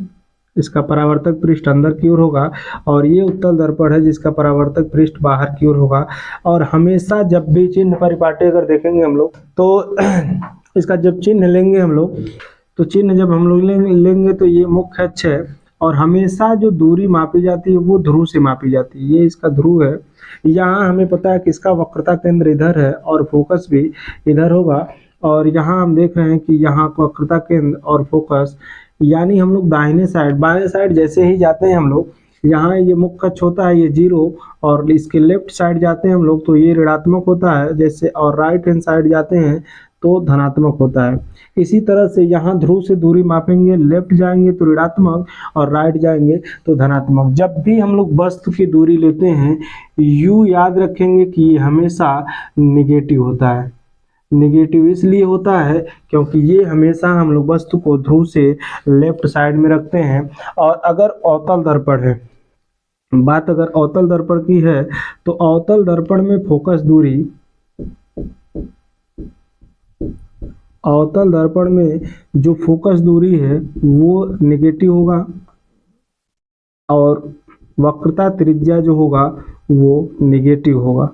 Speaker 1: इसका परावर्तक पृष्ठ अंदर की ओर होगा, और ये उत्तल दर्पण है जिसका परावर्तक पृष्ठ बाहर की ओर होगा। और हमेशा जब भी चिन्ह परिपाटी अगर देखेंगे हम लोग तो इसका जब चिन्ह लेंगे हम लोग, तो चिन्ह जब हम लोग लेंगे तो ये मुख्य अक्ष है, और हमेशा जो दूरी मापी जाती है वो ध्रुव से मापी जाती है। ये इसका ध्रुव है। यहाँ हमें पता है कि इसका वक्रता केंद्र इधर है और फोकस भी इधर होगा। और यहाँ हम देख रहे हैं कि यहाँ वक्रता केंद्र और फोकस, यानी हम लोग दाहिने साइड, बाएं साइड जैसे ही जाते हैं हम लोग, यहाँ ये मुख्य अक्ष होता है ये 0, और इसके लेफ्ट साइड जाते हैं हम लोग तो ये ऋणात्मक होता है जैसे, और राइट हैंड साइड जाते हैं तो धनात्मक होता है। इसी तरह से यहाँ ध्रुव से दूरी मापेंगे, लेफ्ट जाएंगे तो ऋणात्मक और राइट जाएंगे तो धनात्मक। जब भी हम लोग वस्तु की दूरी लेते हैं u याद रखेंगे कि ये हमेशा निगेटिव होता है। निगेटिव इसलिए होता है क्योंकि ये हमेशा हम लोग वस्तु को ध्रुव से लेफ्ट साइड में रखते हैं। और अगर अवतल दर्पण है, बात अगर अवतल दर्पण की है तो अवतल दर्पण में फोकस दूरी, अवतल दर्पण में जो फोकस दूरी है वो नेगेटिव होगा, और वक्रता त्रिज्या जो होगा वो नेगेटिव होगा।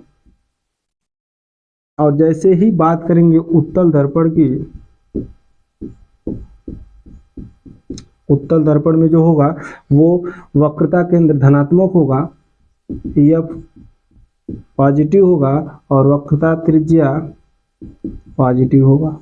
Speaker 1: और जैसे ही बात करेंगे उत्तल दर्पण की, उत्तल दर्पण में जो होगा वो वक्रता केंद्र धनात्मक होगा, एफ पॉजिटिव होगा और वक्रता त्रिज्या पॉजिटिव होगा।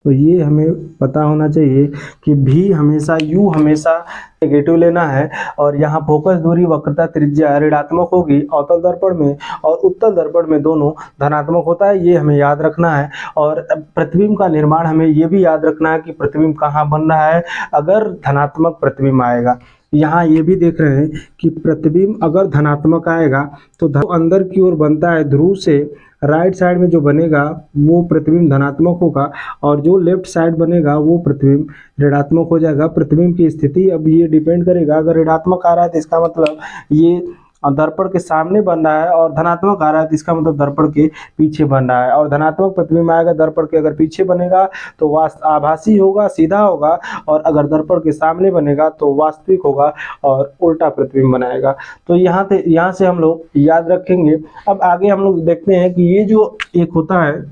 Speaker 1: तो ये हमें पता होना चाहिए कि भी हमेशा यू हमेशा नेगेटिव लेना है और यहाँ फोकस दूरी वक्रता त्रिज्या ऋणात्मक होगी अवतल दर्पण में, और उत्तल दर्पण में दोनों धनात्मक होता है, ये हमें याद रखना है। और प्रतिबिंब का निर्माण हमें ये भी याद रखना है कि प्रतिबिंब कहाँ बन रहा है अगर धनात्मक प्रतिबिंब आएगा। यहाँ ये भी देख रहे हैं कि प्रतिबिंब अगर धनात्मक आएगा तो अंदर की ओर बनता है ध्रुव से राइट साइड में जो बनेगा वो प्रतिबिंब धनात्मक होगा, और जो लेफ्ट साइड बनेगा वो प्रतिबिंब ऋणात्मक हो जाएगा। प्रतिबिंब की स्थिति अब ये डिपेंड करेगा, अगर ऋणात्मक आ रहा है तो इसका मतलब ये दर्पण के सामने बन रहा है, और धनात्मक आ रहा है तो इसका मतलब दर्पण के पीछे बन रहा है। और धनात्मक प्रतिबिंब आएगा दर्पण के अगर पीछे बनेगा तो आभासी होगा, सीधा होगा, और अगर दर्पण के सामने बनेगा तो वास्तविक होगा और उल्टा प्रतिबिंब बनाएगा। तो यहाँ से हम लोग याद रखेंगे। अब आगे हम लोग देखते हैं कि ये जो एक होता है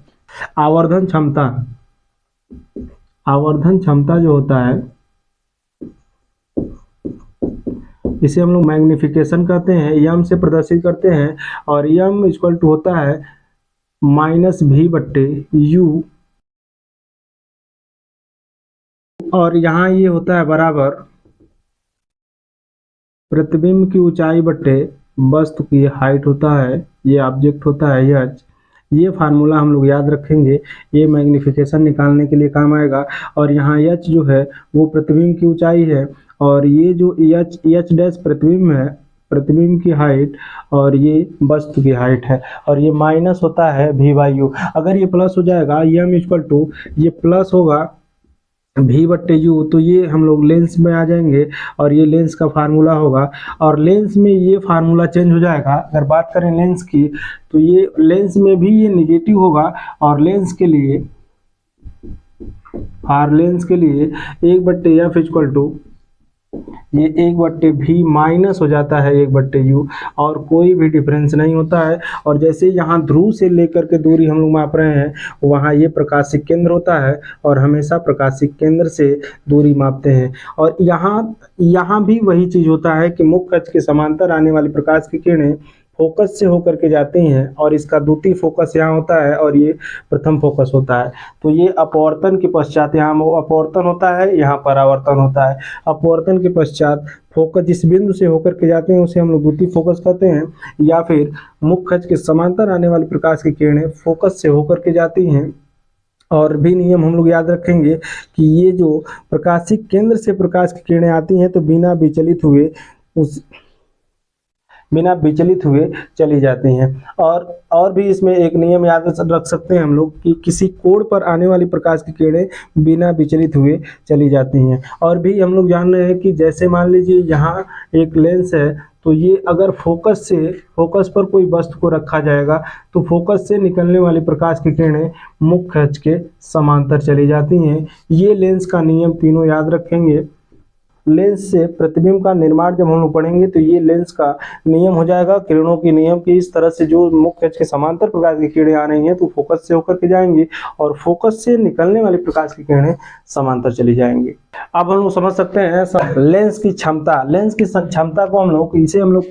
Speaker 1: आवर्धन क्षमता, आवर्धन क्षमता जो होता है इसे हम लोग मैग्निफिकेशन कहते हैं, यम से प्रदर्शित करते हैं, और यम इक्वल टू होता है -v/u, और यहाँ ये होता है बराबर प्रतिबिंब की ऊंचाई बट्टे वस्तु की हाइट होता है, ये ऑब्जेक्ट होता है एच। ये फार्मूला हम लोग याद रखेंगे, ये मैग्निफिकेशन निकालने के लिए काम आएगा। और यहाँ एच जो है वो प्रतिबिंब की ऊंचाई है, और ये जो एच डैश प्रतिबिंब है, प्रतिबिंब की हाइट, और ये वस्तु की हाइट है, और ये माइनस होता है v/u। अगर ये प्लस हो जाएगा एम इक्वल टू ये प्लस होगा v/u, तो ये हम लोग लेंस में आ जाएंगे और ये लेंस का फार्मूला होगा। और लेंस में ये फार्मूला चेंज हो जाएगा। अगर बात करें लेंस की तो ये लेंस में भी ये निगेटिव होगा, और लेंस के लिए लेंस के लिए 1/f इक्वल टू ये 1/v माइनस हो जाता है 1/u, और कोई भी डिफरेंस नहीं होता है। और जैसे यहाँ ध्रुव से लेकर के दूरी हम लोग माप रहे हैं, वहाँ ये प्रकाशिक केंद्र होता है, और हमेशा प्रकाशिक केंद्र से दूरी मापते हैं। और यहाँ भी वही चीज़ होता है कि मुख्य अक्ष के समांतर आने वाली प्रकाश की किरणें फोकस से होकर के जाती हैं, और इसका द्वितीय फोकस यहाँ होता है और ये प्रथम फोकस होता है। तो ये अपवर्तन के पश्चात यहाँ अपवर्तन होता है, यहाँ परावर्तन होता है। अपवर्तन के पश्चात फोकस जिस बिंदु से होकर के जाते हैं उसे हम लोग द्वितीय फोकस कहते हैं, या फिर मुख्य अक्ष के समांतर आने वाली प्रकाश की किरणें फोकस से होकर के जाती हैं। और भी नियम हम लोग याद रखेंगे कि ये जो प्रकाशिक केंद्र से प्रकाश की किरणें आती हैं तो बिना विचलित हुए चली जाती हैं। और भी इसमें एक नियम याद रख सकते हैं हम लोग कि किसी कोण पर आने वाली प्रकाश की किरणें बिना विचलित हुए चली जाती हैं। और भी हम लोग जान रहे हैं कि जैसे मान लीजिए यहाँ एक लेंस है, तो ये अगर फोकस पर कोई वस्तु को रखा जाएगा तो फोकस से निकलने वाली प्रकाश की किरणें मुख्य अक्ष के समांतर चली जाती हैं। ये लेंस का नियम तीनों याद रखेंगे। लेंस से प्रतिबिंब का निर्माण जब हम लोग पढ़ेंगे तो ये लेंस का नियम हो जाएगा, किरणों के नियम की। इस तरह से जो मुख्य अक्ष के समांतर प्रकाश की किरणें आ रही हैं तो फोकस से होकर के जाएंगी, और फोकस से निकलने वाली प्रकाश की किरणें समांतर चली जाएंगी। अब हम लोग समझ सकते हैं लेंस की क्षमता। लेंस की क्षमता को हम लोग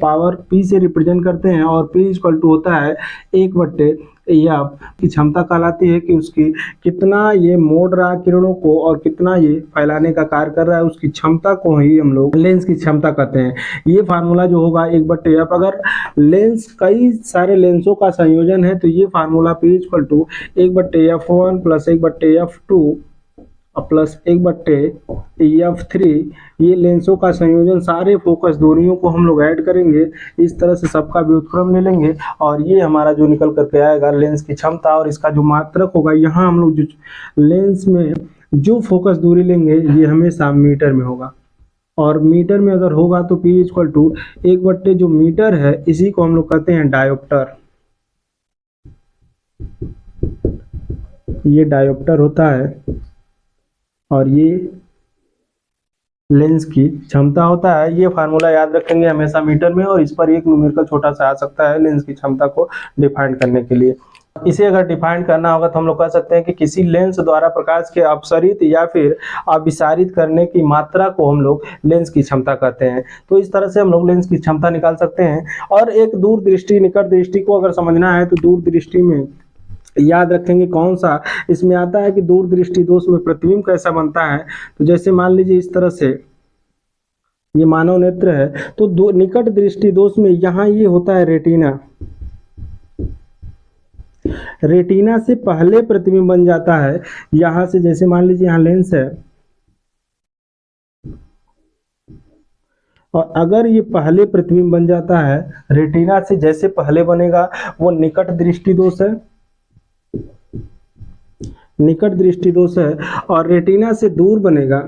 Speaker 1: पावर P से रिप्रेजेंट करते हैं, और P इक्वल टू होता है 1/f की क्षमता कहलाती है कि उसकी कितना ये मोड़ रहा है किरणों को और कितना ये फैलाने का कार्य कर रहा है, उसकी क्षमता को ही हम लोग लेंस की क्षमता कहते हैं। ये फार्मूला जो होगा 1/f, अगर लेंस कई सारे लेंसों का संयोजन है तो ये formula P equal to 1/f1 plus 1/f2 plus 1/f3, ये लेंसों का संयोजन, सारे फोकस दूरियों को हम लोग ऐड करेंगे, इस तरह से सबका व्युत्क्रम ले लेंगे, और ये हमारा जो निकल करके आएगा लेंस की क्षमता। और इसका जो मात्रक होगा, यहाँ हम लोग जो लेंस में जो फोकस दूरी लेंगे ये हमेशा मीटर में होगा, और मीटर में अगर होगा तो P इक्वल टू 1/, जो मीटर है इसी को हम लोग कहते हैं डायोप्टर। ये डायोप्टर होता है, और ये लेंस की क्षमता होता है। ये फार्मूला याद रखेंगे हमेशा मीटर में, और इस पर एक न्यूमेरिकल छोटा सा आ सकता है लेंस की क्षमता को डिफाइन करने के लिए। इसे अगर डिफाइन करना होगा तो हम लोग कह सकते हैं कि किसी लेंस द्वारा प्रकाश के अपसरित या फिर अभिसारित करने की मात्रा को हम लोग लेंस की क्षमता कहते हैं। तो इस तरह से हम लोग लेंस की क्षमता निकाल सकते हैं। और एक दूर दृष्टि निकट दृष्टि को अगर समझना है तो दूर दृष्टि में याद रखेंगे कौन सा इसमें आता है कि दूर दृष्टि दोष में प्रतिबिंब कैसा बनता है। तो जैसे मान लीजिए इस तरह से ये मानव नेत्र है, तो निकट दृष्टि दोष में यहाँ ये होता है रेटिना। रेटिना से पहले प्रतिबिंब बन जाता है यहां से, जैसे मान लीजिए यहाँ लेंस है और अगर ये पहले प्रतिबिंब बन जाता है, रेटिना से जैसे पहले बनेगा वो निकट दृष्टि दोष है, निकट दृष्टि दोष है। और रेटिना से दूर बनेगा,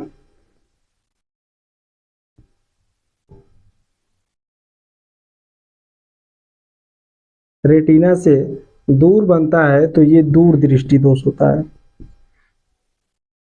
Speaker 1: रेटिना से दूर बनता है तो ये दूर दृष्टि दोष होता है।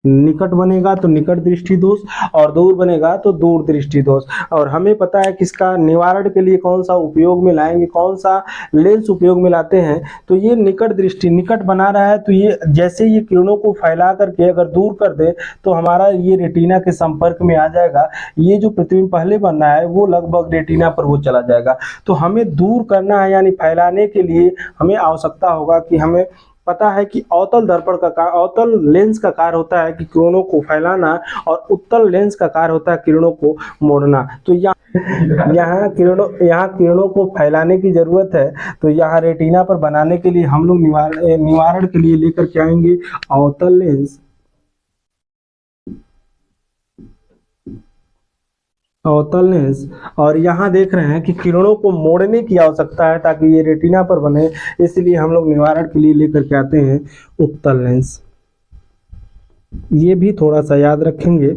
Speaker 1: निकट बनेगा तो निकट दृष्टि दोष और दूर बनेगा तो दूर दृष्टि दोष। और हमें पता है कि इसका निवारण के लिए कौन सा उपयोग में लाएंगे, कौन सा लेंस उपयोग में लाते हैं। तो ये निकट दृष्टि, निकट बना रहा है तो ये जैसे ये किरणों को फैला करके अगर दूर कर दे तो हमारा ये रेटिना के संपर्क में आ जाएगा। ये जो प्रतिबिंब पहले बनना है वो लगभग रेटिना पर वो चला जाएगा। तो हमें दूर करना है यानी फैलाने के लिए हमें आवश्यकता होगा कि हमें पता है कि अवतल दर्पण का अवतल लेंस का कार्य होता है कि किरणों को फैलाना, और उत्तल लेंस का कार्य होता है किरणों को मोड़ना। तो यहाँ किरणों को फैलाने की जरूरत है। तो यहाँ रेटिना पर बनाने के लिए हम लोग निवारण के लिए लेकर के आएंगे अवतल लेंस, अवतल लेंस। और यहाँ देख रहे हैं कि किरणों को मोड़ने की आवश्यकता है ताकि ये रेटिना पर बने, इसलिए हम लोग निवारण के लिए लेकर के आते हैं उत्तल लेंस। ये भी थोड़ा सा याद रखेंगे।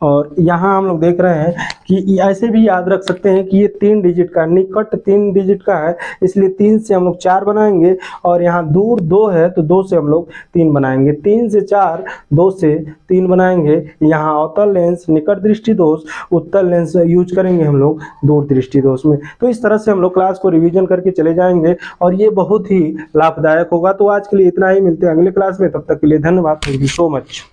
Speaker 1: और यहाँ हम लोग देख रहे हैं कि ऐसे भी याद रख सकते हैं कि ये 3 डिजिट का, निकट 3 डिजिट का है इसलिए 3 से हम लोग 4 बनाएंगे, और यहाँ दूर 2 है तो 2 से हम लोग 3 बनाएंगे। 3 से 4, 2 से 3 बनाएंगे। यहाँ अवतल लेंस, निकट दृष्टि दोष, उत्तल लेंस यूज करेंगे हम लोग दूर दृष्टि दोष में। तो इस तरह से हम लोग क्लास को रिविजन करके चले जाएंगे और ये बहुत ही लाभदायक होगा। तो आज के लिए इतना ही, मिलते हैं अगले क्लास में, तब तक के लिए धन्यवाद। Thank you so much.